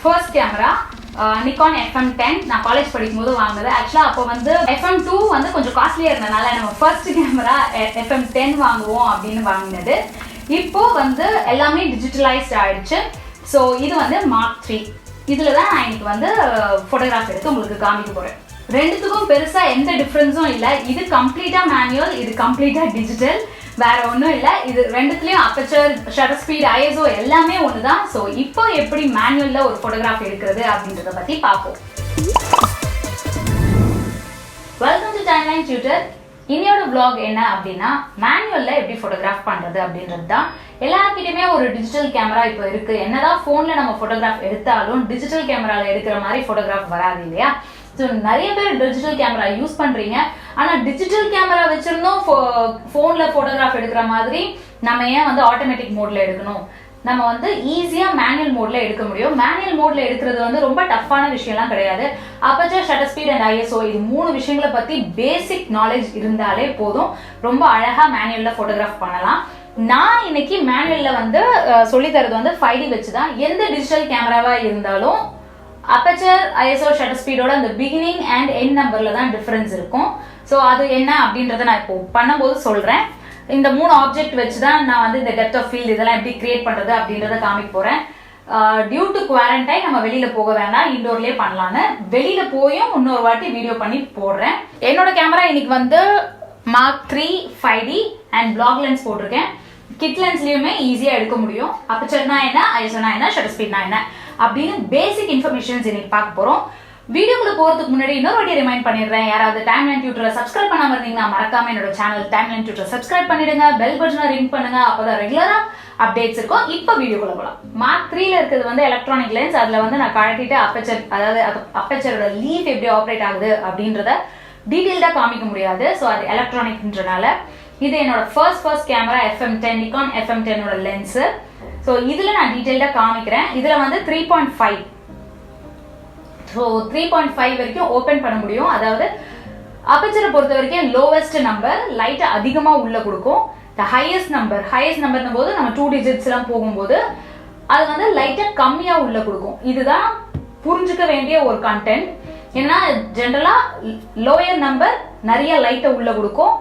First camera Nikon FM10 நான் college படிக்கும்போது வாங்கினது. ஆக்சுவலாக அப்போ வந்து FM2 வந்து கொஞ்சம் காஸ்ட்லியாக இருந்தனால நம்ம ஃபர்ஸ்ட் கேமரா FM10 வாங்குவோம் அப்படின்னு வாங்கினது. இப்போ வந்து எல்லாமே டிஜிட்டலைஸ்ட் ஆயிடுச்சு. ஸோ இது வந்து Mark 3. இதில் தான் நான் இன்னைக்கு வந்து ஃபோட்டோகிராஃப் எடுத்து உங்களுக்கு காமிக்க போகிறேன். ரெண்டுத்துக்கும் பெருசாக எந்த டிஃப்ரென்ஸும் இல்லை. இது கம்ப்ளீட்டாக மேனுவல், இது கம்ப்ளீட்டாக டிஜிட்டல், வேற ஒன்றும் இல்லை. இது ரெண்டுத்துலேயும் அப்பச்சர், ஷட்டர் ஸ்பீட், ISO எல்லாமே ஒன்று தான். ஸோ இப்போ எப்படி மேனுவலில் ஒரு ஃபோட்டோகிராஃப் எடுக்கிறது அப்படின்றத பற்றி பார்ப்போம். Welcome to timeline tutor. இன்னையோட vlog என்ன அப்படின்னா மேனுவலில் எப்படி ஃபோட்டோகிராஃப் பண்ணுறது அப்படின்றது தான். எல்லாருக்கிட்டையுமே ஒரு டிஜிட்டல் கேமரா இப்போ இருக்குது. என்னதான் ஃபோனில் நம்ம ஃபோட்டோகிராஃப் எடுத்தாலும் டிஜிட்டல் கேமராவில் எடுக்கிற மாதிரி ஃபோட்டோகிராஃப் வராது இல்லையா? ஸோ நிறைய பேர் டிஜிட்டல் கேமரா யூஸ் பண்ணுறீங்க. ஆனால் டிஜிட்டல் கேமரா வச்சுருந்தோம் ஃபோனில் ஃபோட்டோகிராஃப் எடுக்கிற மாதிரி நம்ம ஏன் வந்து ஆட்டோமேட்டிக் மோடில் எடுக்கணும்? நம்ம வந்து ஈஸியாக மேனுவல் மோடில் எடுக்க முடியும். மேனுவல் மோடில் எடுக்கிறது வந்து ரொம்ப டஃப்பான விஷயம்லாம் கிடையாது. Aperture, shutter speed and ISO இது 3 விஷயங்களை பற்றி பேசிக் நாலேஜ் இருந்தாலே போதும். ரொம்ப அழகாக மேனுவலில் ஃபோட்டோகிராஃப் பண்ணலாம். நான் இன்னைக்கு மேனுவலில் வந்து சொல்லித்தரது வந்து 5D வச்சு தான். எந்த டிஜிட்டல் கேமராவாக இருந்தாலும் அப்பச்சர், ISO, ஷட்டர் ஸ்பீடோட அந்த பிகினிங் அண்ட் எண்ட் நம்பர்ல தான் டிஃபரன்ஸ் இருக்கும். ஸோ அது என்ன அப்படின்றத நான் இப்போ பண்ணும்போது சொல்றேன். இந்த 3 ஆப்ஜெக்ட் வச்சு தான் நான் வந்து இந்த டெப்த் ஆஃப் ஃபீல்ட் இதெல்லாம் எப்படி கிரியேட் பண்றது அப்படின்றத காமிக்க போறேன். டியூ டு குவாரண்டைன் நம்ம வெளியில போக வேண்டாம், இண்டோர்லயே பண்ணலான்னு வெளியில போயும் இன்னொரு வாட்டி வீடியோ பண்ணி போடுறேன். என்னோட கேமரா இன்னைக்கு வந்து Mark 3 5D and black lens போட்டிருக்கேன். கிட் லென்ஸ்லயுமே ஈஸியா எடுக்க முடியும். அப்பச்சர்னா என்ன, ISOனா என்ன, ஷட்டர் ஸ்பீட்னா என்ன அப்படின்னு பேசிக் இன்ஃபர்மேஷன்ஸ் இன்னைக்கு பார்க்க போறோம். வீடியோக்குள்ள போறதுக்கு முன்னாடி இன்னொரு வாட்டி ரிமைண்ட் பண்ணிடுறேன். யாராவது டைம்லைன் டியூட்டரை சப்ஸ்கிரைப் பண்ணாம இருந்தீங்கன்னா மறக்காம என்னோட சேனல் டைம்லைன் டியூட்டர் சப்ஸ்கிரைப் பண்ணிடுங்க. பெல் பட்டனை ரிங் பண்ணுங்க, அப்பதான் ரெகுலரா அப்டேட்ஸ் இருக்கும். இப்போ வீடியோக்குள்ள போலாம். Mark 3ல இருக்கிறது வந்து எலக்ட்ரானிக் லென்ஸ். அதுல வந்து நான் கழட்டிட்டு அப்பச்சர், அதாவது அப்பச்சரோட லீஃப் எப்படி ஆப்ரேட் ஆகுது அப்படின்றத டீடைல்டா காமிக்க முடியாது. ஸோ அது எலக்ட்ரானிக்ன்றனால இது என்னோட first camera FM10, Nikon FM10 ஓட லென்ஸ். ஸோ இதுல நான் டீடைல்டா காமிக்கிறேன். இதுல வந்து 3.5, ஸோ 3.5 வரைக்கும் ஓபன் பண்ண முடியும். அதாவது அப்பச்சரை பொறுத்த வரைக்கும் லோவஸ்ட் நம்பர் லைட்டா அதிகமா உள்ள கொடுக்கும். ஹையஸ்ட் நம்பர் போது நம்ம 2 டிஜிட்ஸ் எல்லாம் போகும்போது அது வந்து லைட்டா கம்மியா உள்ள கொடுக்கும். இதுதான் புரிஞ்சுக்க வேண்டிய ஒரு கண்டென்ட். ஏன்னா ஜென்ரலா லோயர் நம்பர் நிறைய லைட்டை உள்ள கொடுக்கும்,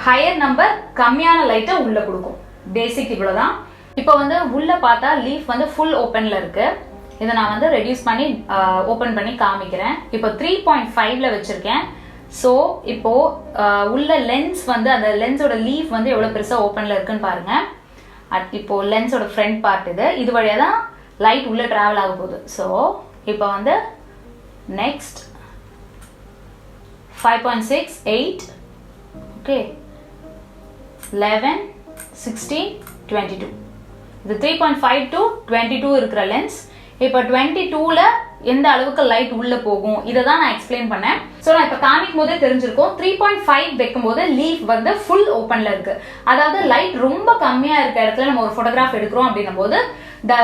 ஹையர் நம்பர் கம்மியான லைட்டை உள்ள கொடுக்கும். பேசிக் இவ்வளவுதான். இப்போ வந்து உள்ள பார்த்தா லீஃப் வந்து ஃபுல் ஓப்பன்ல இருக்கு. இதை நான் வந்து ரெடியூஸ் பண்ணி ஓப்பன் பண்ணி காமிக்கிறேன். இப்போ 3.5ல வச்சிருக்கேன். ஸோ இப்போ உள்ள லென்ஸ் வந்து அந்த லென்ஸோட லீஃப் வந்து எவ்வளோ பெருசாக ஓப்பன்ல இருக்குன்னு பாருங்க. இப்போ லென்ஸோட ஃப்ரண்ட் பார்ட் இது வழியாக தான் லைட் உள்ள டிராவல் ஆக போகுது. ஸோ இப்போ வந்து நெக்ஸ்ட் 5.6, 8, ஓகே, 11, 16, 22. இது 3.5 to 22 இருக்கிற லென்ஸ். இப்போ 22ல எந்த அளவுக்கு லைட் உள்ள போகும் இதை தான் நான் எக்ஸ்பிளைன் பண்ணேன். ஸோ நான் இப்போ காமிக்கும் போதே தெரிஞ்சிருக்கும். 3.5 வைக்கும் போது லீஃப் வந்து ஃபுல் ஓப்பன்ல இருக்கு. அதாவது லைட் ரொம்ப கம்மியா இருக்க இடத்துல நம்ம ஒரு போட்டோகிராஃப் எடுக்கிறோம் அப்படின்னும் போது த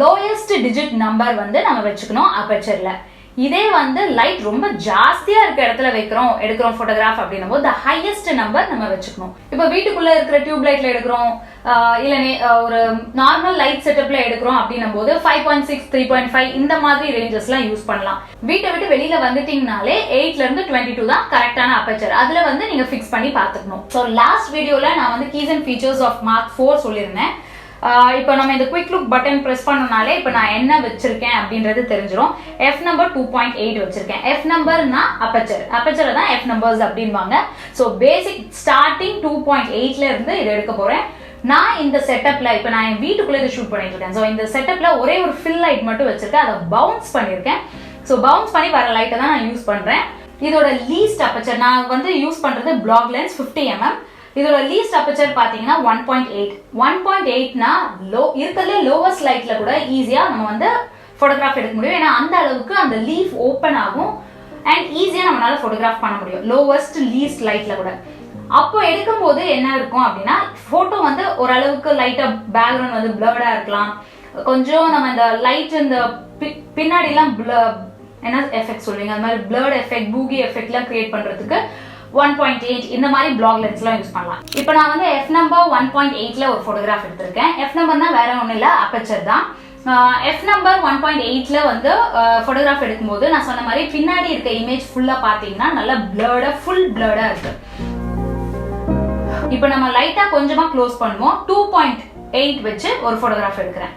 லோயஸ்ட் டிஜிட் நம்பர் வந்து நம்ம வச்சுக்கணும் அப்பச்சர்ல. இதே வந்து லைட் ரொம்ப ஜாஸ்தியா இருக்க இடத்துல எடுக்கிறோம் போட்டோகிராஃப் அப்படின்னும் போது ஹையஸ்ட் நம்பர் நம்ம வச்சுக்கணும். இப்போ வீட்டுக்குள்ள இருக்கிற டியூப் லைட்ல எடுக்கிறோம், இல்ல ஒரு நார்மல் லைட் செட்டப்ல எடுக்கிறோம் அப்படின்னும் போது 5.6, 3.5 இந்த மாதிரி ரேஞ்சஸ் எல்லாம் யூஸ் பண்ணலாம். வீட்டை விட்டு வெளியில வந்துட்டீங்கனாலே 8ல இருந்து 22 தான் கரெக்டான அப்பச்சர். அதுல வந்து நீங்க ஃபிக்ஸ் பண்ணி பார்த்துக்கணும். ஸோ லாஸ்ட் வீடியோல நான் வந்து keys and features of Mark 4 சொல்லியிருந்தேன். இப்போ நம்ம இந்த குவிக் லுக் பட்டன் பிரஸ் பண்ணனாலே இப்போ நான் என்ன வச்சிருக்கேன் அப்படின்றது தெரிஞ்சிடும். F நம்பர் 2.8 வச்சிருக்கேன். F நம்பர்னா அப்பச்சர் தான் F நம்பர்ஸ் அப்படின்வாங்க. ஸோ பேசிக் ஸ்டார்டிங் 2.8ல இருந்து இதை எடுக்க போறேன். நான் இந்த செட்டப்ல இப்போ நான் என் வீட்டுக்குள்ள இதை ஷூட் பண்ணிட்டு இருக்கேன். ஸோ இந்த செட்டப்ல ஒரே ஒரு ஃபில் லைட் மட்டும் வச்சிருக்கேன், அதை பவுன்ஸ் பண்ணிருக்கேன். ஸோ பவுன்ஸ் பண்ணி வர லைட்டை தான் நான் யூஸ் பண்றேன். இதோட லீஸ்ட் அப்பச்சர் நான் வந்து யூஸ் பண்றது பிளாக் லென்ஸ் 50 mm. இதோட லீஸ்ட் அப்பச்சர் பாத்தீங்கன்னா 1.8. 1.8னா இருக்கிறதுலே லோவஸ்ட் லைட்ல கூட ஈஸியா நம்ம வந்து போட்டோகிராஃப் எடுக்க முடியும். ஏன்னா அந்த அளவுக்கு அந்த லீஃப் ஓப்பன் ஆகும் அண்ட் ஈஸியா நம்மளால போட்டோகிராஃப் பண்ண முடியும் லோவஸ்ட் லீஸ்ட் லைட்ல கூட. அப்போ எடுக்கும் போது என்ன இருக்கும் அப்படின்னா போட்டோ வந்து ஓரளவுக்கு லைட்டா பேக்ரவுண்ட் வந்து பிளர்டா இருக்கலாம். கொஞ்சம் நம்ம இந்த லைட் இந்த பின்னாடி எல்லாம் என்ன எஃபெக்ட் சொல்லுவீங்க, அந்த மாதிரி பிளர்ட் எஃபெக்ட், பூகி எஃபெக்ட் எல்லாம் கிரியேட் பண்றதுக்கு 1.8 இந்த மாதிரி பிளாக் லென்ஸ்லாம் யூஸ் பண்ணலாம். இப்போ நான் வந்து F நம்பர் 1.8ல ஒரு போட்டோகிராஃப் எடுத்திருக்கேன். F நம்பர்னா வேற ஒன்றும் இல்லை, அப்பச்சர் தான். F நம்பர் 1.8ல வந்து ஃபோட்டோகிராஃப் எடுக்கும்போது நான் சொன்ன மாதிரி பின்னாடி இருக்க இமேஜ் ஃபுல்லா பாத்தீங்கன்னா நல்லா பிளர்டா ஃபுல் பிளர்டா இருக்கு. இப்போ நம்ம லைட்டா கொஞ்சமா க்ளோஸ் பண்ணுவோம். 2.8 வச்சு ஒரு ஃபோட்டோகிராஃப் எடுக்கிறேன்.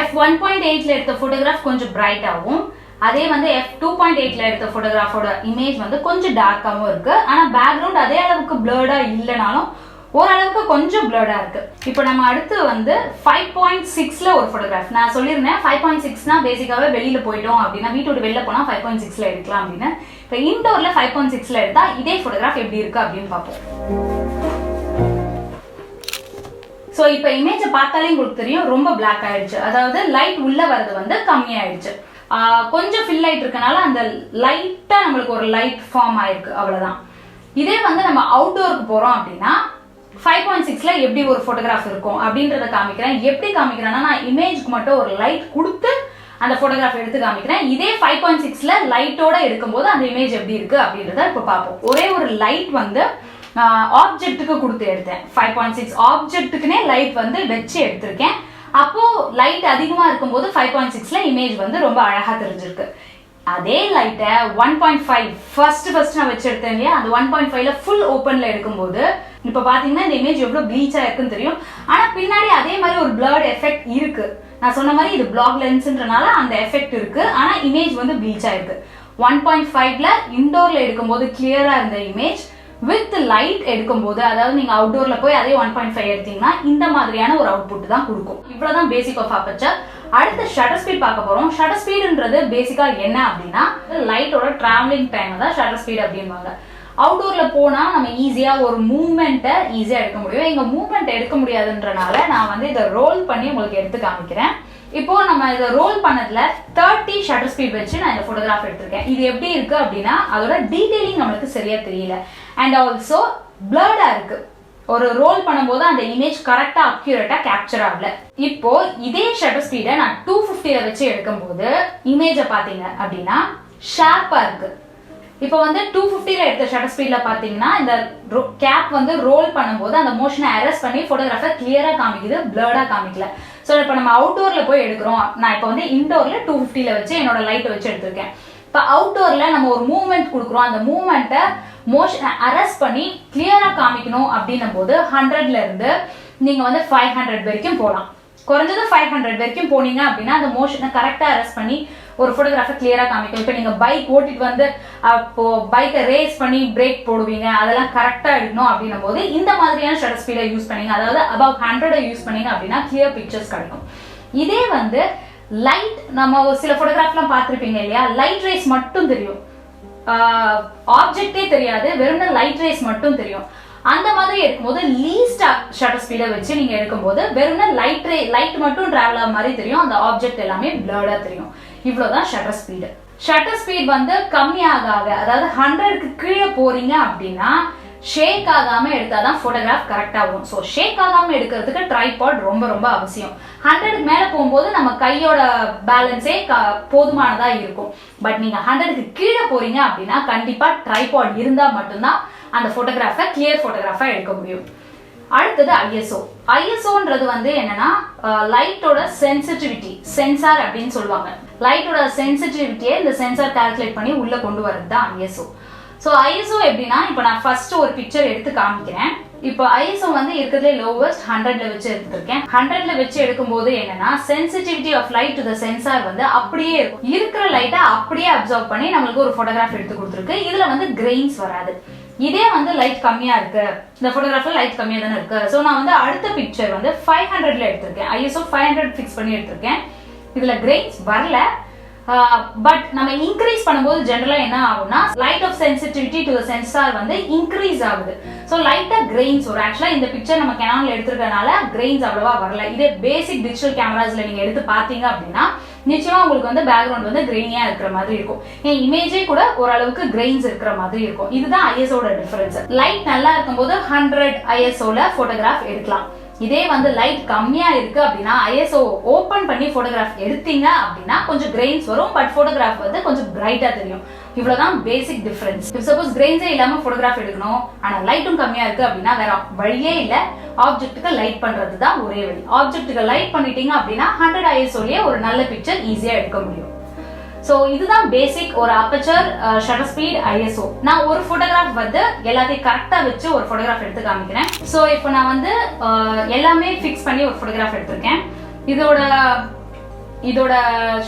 F1.8ல எடுத்த ஃபோட்டோகிராஃப் கொஞ்சம் பிரைட் ஆகும். அதே வந்து F2.8ல எடுத்த ஃபோட்டோகிராஃபோட இமேஜ் வந்து கொஞ்சம் டார்க்காவும் இருக்கு. ஆனா பேக்ரவுண்ட் அதே அளவுக்கு பிளர்டா இல்லனாலும் ஓரளவுக்கு கொஞ்சம் பிளர்டா இருக்கு. இப்போ நம்ம அடுத்து வந்து 5.6ல ஒரு ஃபோட்டோகிராஃப். நான் சொல்லிருந்தேன் 5.6னா பேசிக்காவே வெளியில போய்ட்டோம் அப்படினா வீட்டை விட்டு வெளியில போனா 5.6ல எடுக்கலாம் அப்படினு. இப்போ இன்டோர்ல 5.6ல எடுத்தா இதே ஃபோட்டோகிராஃப் எப்படி இருக்கு அப்படினு பாப்போம். சோ இப்போ இமேஜ் பார்த்தாலே உங்களுக்கு தெரியும் ரொம்ப black ஆயிடுச்சு. அதாவது லைட் உள்ள வரது வந்து கம்மி ஆயிடுச்சு. கொஞ்சம் ஃபில் லைட் இருக்கனால அந்த லைட்டா நமக்கு ஒரு லைட் ஃபார்ம் ஆயிருக்கு அவ்வளவுதான். இதே வந்து நம்ம அவுட்டோருக்கு போறோம் அப்படினா 5.6ல எப்படி ஒரு ஃபோட்டோகிராஃப் இருக்கும் அப்படின்றத காமிக்கிறேன். எப்படி காமிக்கிறேன்னா நான் இமேஜ்க்கு மட்டும் ஒரு லைட் கொடுத்து அந்த ஃபோட்டோகிராஃப் எடுத்து காமிக்கிறேன். இதே 5.6ல லைட்டோட எடுக்கும்போது அந்த இமேஜ் எப்படி இருக்கு அப்படின்றத இப்போ பார்ப்போம். ஒரே ஒரு லைட் வந்து ஆப்ஜெக்ட்டுக்கு கொடுத்து எடுத்தேன். 5.6 ஆப்ஜெக்ட்டுக்குனே லைட் வந்து வச்சு எடுத்திருக்கேன். அப்போ லைட் அதிகமா இருக்கும்போது 5.6ல இமேஜ் வந்து ரொம்ப அழகா தெரிஞ்சிருக்கு. அதே லைட்டை 1.5 ஃபர்ஸ்ட் நான் வச்சு எடுத்தேன் இல்லையா, அந்த 1.5ல ஃபுல் ஓப்பன்ல எடுக்கும்போது இப்போ பாத்தீங்கன்னா இந்த இமேஜ் எவ்வளவு ப்ளீச்சா இருக்குன்னு தெரியும். ஆனா பின்னாடி அதே மாதிரி ஒரு பிளர்ட் எஃபெக்ட் இருக்கு. நான் சொன்ன மாதிரி இது பிளாக் லென்ஸ்ன்றனால அந்த எஃபெக்ட் இருக்கு. ஆனா இமேஜ் வந்து ப்ளீச்சா இருக்கு. 1.5ல இன்டோர்ல எடுக்கும்போது கிளியரா இருந்த இமேஜ் வித் லைட் எடுக்கும்போது, அதாவது நீங்க அவுட்டோர்ல போய் அதே 1.5 எடுத்தீங்கன்னா இந்த மாதிரியான ஒரு அவுட்புட் தான் கொடுக்கும். இவ்வளவுதான் பேசிக் ஆஃப் அபர்ச்சர். அடுத்து ஷட்டர் ஸ்பீட் பார்க்க போறோம். ஷட்டர் ஸ்பீடுன்றது பேசிக்கா என்ன அப்படின்னா லைட்டோட டிராவலிங் டைம் தான் ஷட்டர் ஸ்பீட் அப்படின்வாங்க. அவுட்டோர்ல போனா நம்ம ஈஸியா ஒரு மூவ்மெண்ட்டை ஈஸியா எடுக்க முடியும். இங்க மூவ்மெண்ட் எடுக்க முடியாதுன்றனால நான் வந்து இதை ரோல் பண்ணி உங்களுக்கு எடுத்து காமிக்கிறேன். இப்போ நம்ம இதை ரோல் பண்ணதுல 30 ஷட்டர் ஸ்பீட் வச்சு நான் இந்த போட்டோகிராஃப் எடுத்திருக்கேன். இது எப்படி இருக்கு அப்படின்னா அதோட டீடைலிங் நம்மளுக்கு சரியா தெரியல. அண்ட் ஆல்சோ பிளர்டா இருக்கு. ஒரு ரோல் பண்ணும்போது அந்த இமேஜ் கரெக்டா அக்யூரேட்டா கேப்சர் ஆகல. இப்போ இதே ஷட்டர் ஸ்பீடை நான் 250ல வச்சு எடுக்கும்போது இமேஜை பாத்தீங்க அப்படின்னா ஷார்ப்பா இருக்கு. இப்போ வந்து 250ல எடுத்த ஷட்டர் ஸ்பீட்ல பாத்தீங்கன்னா இந்த கேப் வந்து ரோல் பண்ணும்போது அந்த மோஷனை அரெஸ்ட் பண்ணி போட்டோகிராஃபை கிளியரா காமிக்குது, பிளர்டா காமிக்கல. ஸோ இப்போ நம்ம அவுட்டோர்ல போய் எடுக்கிறோம். நான் இப்போ வந்து இன்டோர்ல 250ல வச்சு என்னோட லைட்டை வச்சு எடுத்திருக்கேன். இப்போ அவுட்டோர்ல நம்ம ஒரு மூவ்மெண்ட் கொடுக்குறோம். அந்த மூவ்மெண்ட்டை மோஷனை அரெஸ்ட் பண்ணி கிளியரா காமிக்கணும் அப்படின்னும் போது 100ல இருந்து நீங்க வந்து 500 வரைக்கும் போகலாம். குறைஞ்சது 500 வரைக்கும் போனீங்க அப்படின்னா அந்த மோஷனை கரெக்டா அரெஸ்ட் பண்ணி ஒரு போட்டோகிராஃபை கிளியரா காமிக்கும். இப்போ நீங்க பைக் ஓட்டிட்டு வந்து அப்போ பைக்கை ரேஸ் பண்ணி பிரேக் போடுவீங்க, அதெல்லாம் கரெக்டா எடுக்கணும் அப்படின்னும் போது இந்த மாதிரியான ஷட்டர் ஸ்பீடை யூஸ் பண்ணீங்க, அதாவது அபவ் 100 யூஸ் பண்ணீங்க அப்படின்னா கிளியர் பிக்சர்ஸ் கிடைக்கும். இதே வந்து லைட் நம்ம ஒரு சில போட்டோகிராஃப்லாம் பார்த்துருப்பீங்க இல்லையா, லைட் ரேஸ் மட்டும் தெரியும், ஆப்ஜெக்டே தெரியாது, வெறும் லைட் ரேஸ் மட்டும் தெரியும். அந்த மாதிரி எடுக்கும்போது லீஸ்ட் ஷட்டர் ஸ்பீடை வச்சு நீங்க எடுக்கும்போது வெறும் லைட் மட்டும் டிராவல் ஆகிற மாதிரி தெரியும், அந்த ஆப்ஜெக்ட் எல்லாமே பிளர்டா தெரியும். இவ்வளவுதான் ஷட்டர் ஸ்பீடு. ஷட்டர் ஸ்பீட் வந்து கம்மியாக அதாவது 100க்கு கீழே போறீங்க அப்படின்னா ஷேக் ஆகாம எடுத்தாதான் போட்டோகிராஃப் கரெக்டா வரும். ஸோ ஷேக் ஆகாம எடுக்கிறதுக்கு ட்ரைபாட் ரொம்ப ரொம்ப அவசியம். 100க்கு மேல போகும்போது நம்ம கையோட பேலன்ஸே போதுமானதா இருக்கும். பட் நீங்க 100க்கு கீழே போறீங்க அப்படின்னா கண்டிப்பா ட்ரைபாட் இருந்தா மட்டும்தான் அந்த போட்டோகிராஃபை கிளியர் போட்டோகிராஃபா எடுக்க முடியும். அடுத்தது ஐஎஸ்ஓ. ஐஎஸ்ஓன்றது வந்து என்னன்னா லைட்டோட சென்சிட்டிவிட்டி, சென்சார் அப்படின்னு சொல்லுவாங்க. லைட்டோட சென்சிட்டிவிட்டியை இந்த சென்சார் கால்குலேட் பண்ணி உள்ள கொண்டு வரது தான் ஐஎஸ்ஓ. ஸோ ஐஎஸ்ஓ எப்படின்னா இப்போ நான் ஃபர்ஸ்ட் ஒரு பிக்சர் எடுத்து காமிக்கிறேன். இப்போ ஐஎஸ்ஓ வந்து இருக்கிறதுலே லோவஸ்ட் 100ல வச்சு எடுத்துருக்கேன். 100ல வச்சு எடுக்கும்போது என்னன்னா sensitivity of light to the sensor வந்து அப்படியே இருக்கும். இருக்கிற லைட்டை அப்படியே அப்சர்வ் பண்ணி நம்மளுக்கு ஒரு போட்டோகிராஃப் எடுத்து கொடுத்துருக்கு. இதுல வந்து கிரெயின்ஸ் வராது. இதே வந்து லைட் கம்மியா இருக்கு, இந்த போட்டோகிராஃப்ல லைட் கம்மியா தானே இருக்கு. ஸோ நான் வந்து அடுத்த பிக்சர் வந்து 500ல எடுத்திருக்கேன். ஐஎஸ்ஓ 500 ஃபிக்ஸ் பண்ணி எடுத்திருக்கேன். இதுல கிரெயின்ஸ் வரல. பட் நம்ம இன்க்ரீஸ் பண்ணும்போது ஜெனரலா என்ன ஆகும்னா light of sensitivity to the sensor வந்து இன்க்ரீஸ் ஆகுது. ஸோ லைட்டா கிரெயின்ஸ் வரும். ஆக்சுவலா இந்த பிக்சர் நம்ம கேனான்ல எடுத்துருக்கனால கிரெயின்ஸ் அவ்வளவா வரல. இதே பேசிக் டிஜிட்டல் கேமராஸ்ல நீங்க எடுத்து பாத்தீங்க அப்படின்னா நிச்சயமா உங்களுக்கு வந்து பேக்ரவுண்ட் வந்து கிரெயினியா இருக்கிற மாதிரி இருக்கும். என் இமேஜே கூட ஓரளவுக்கு கிரெயின்ஸ் இருக்கிற மாதிரி இருக்கும். இதுதான் ஐஎஸ்ஓட டிஃபரன்ஸ். லைட் நல்லா இருக்கும்போது 100 ஐஎஸ்ஓல போட்டோகிராஃப் எடுக்கலாம். இதே வந்து லைட் கம்மியா இருக்கு அப்படின்னா ஐஎஸ்ஓ ஓபன் பண்ணி போட்டோகிராஃப் எடுத்தீங்க அப்படின்னா கொஞ்சம் கிரெயின்ஸ் வரும். பட் போட்டோகிராஃப் வந்து கொஞ்சம் பிரைட்டா தெரியும். இவ்வளவுதான் பேசிக் டிஃபரன்ஸ். சப்போஸ் கிரெயின்ஸே இல்லாம போட்டோகிராஃப் எடுக்கணும் ஆனா லைட்டும் கம்மியா இருக்கு அப்படின்னா வேற வழியே இல்ல, ஆப்ஜெக்ட்டுக்கு லைட் பண்றது தான் ஒரே வழி. ஆப்ஜெக்ட்டுக்கு லைட் பண்ணிட்டீங்க அப்படின்னா 100 ISOலயே ஒரு நல்ல பிக்சர் ஈஸியா எடுக்க முடியும். சோ இதுதான் பேசிக் ஒரு அபர்ச்சர், ஷட்டர் ஸ்பீட், ISO. நான் ஒரு போட்டோகிராஃப் வந்து எல்லாத்தையும் கரெக்டா வச்சு ஒரு போட்டோகிராஃப் எடுத்து காமிக்கிறேன். சோ இப்போ நான் வந்து எல்லாமே ஃபிக்ஸ் பண்ணி ஒரு போட்டோகிராஃப் எடுத்திருக்கேன். இதோட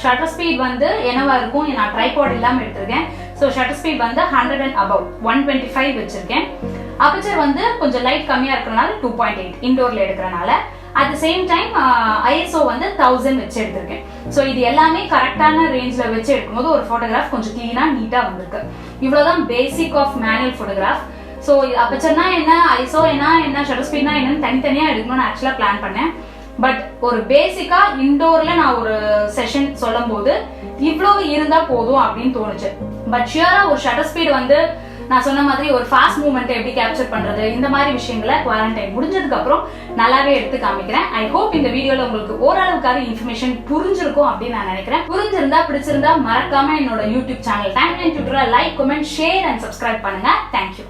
ஷட்டர் ஸ்பீட் வந்து என்னவா இருக்கும், நான் ட்ரைபாட் இல்லாம எடுத்திருக்கேன். சோ ஷட்டர் ஸ்பீட் வந்து 100 and above 125 வச்சிருக்கேன். அபர்ச்சர் வந்து கொஞ்சம் லைட் கம்மியா இருக்கறனால 2.8 இன்டோர்ல எடுக்கறனால. At the same time ISO வந்து 1000 வச்சு எடுத்திருக்கேன். சோ இது எல்லாமே கரெக்டான ரேஞ்ச்ல வச்சு எடுக்கும்போது ஒரு போட்டோகிராஃப் கொஞ்சம் கிளீனா நீட்டா வந்திருக்கு. இவ்வளவுதான் basic of manual photograph. So அபர்ச்சர்னா என்ன, ISO என்ன, ஷட்டர் ஸ்பீட்னா என்னன்னு தனித்தனியா எடுக்கணும்னு ஆக்சுவலா பிளான் பண்ணேன். பட் ஒரு பேசிக்கா இன்டோர்ல நான் ஒரு செஷன் சொல்லும் போது இவ்வளவு இருந்தா போதும் அப்படின்னு தோணுச்சு. பட் ஷியரா ஒரு ஷட்டர் ஸ்பீட் வந்து நான் சொன்ன மாதிரி ஒரு ஃபாஸ்ட் மூவ்மெண்ட் எப்படி கேப்சர் பண்றது, இந்த மாதிரி விஷயங்களை குவாரண்டைன் முடிஞ்சதுக்கு அப்புறம் நல்லாவே எடுத்து காமிக்கிறேன். ஐ ஹோப் இந்த வீடியோல உங்களுக்கு ஓரளவுக்கான இன்ஃபர்மேஷன் புரிஞ்சிருக்கும் அப்படின்னு நான் நினைக்கிறேன். புரிஞ்சிருந்தா பிடிச்சிருந்தா மறக்காம என்னோட YouTube channel Canon Tutor like, comment, share and subscribe பண்ணுங்க. தேங்க்யூ.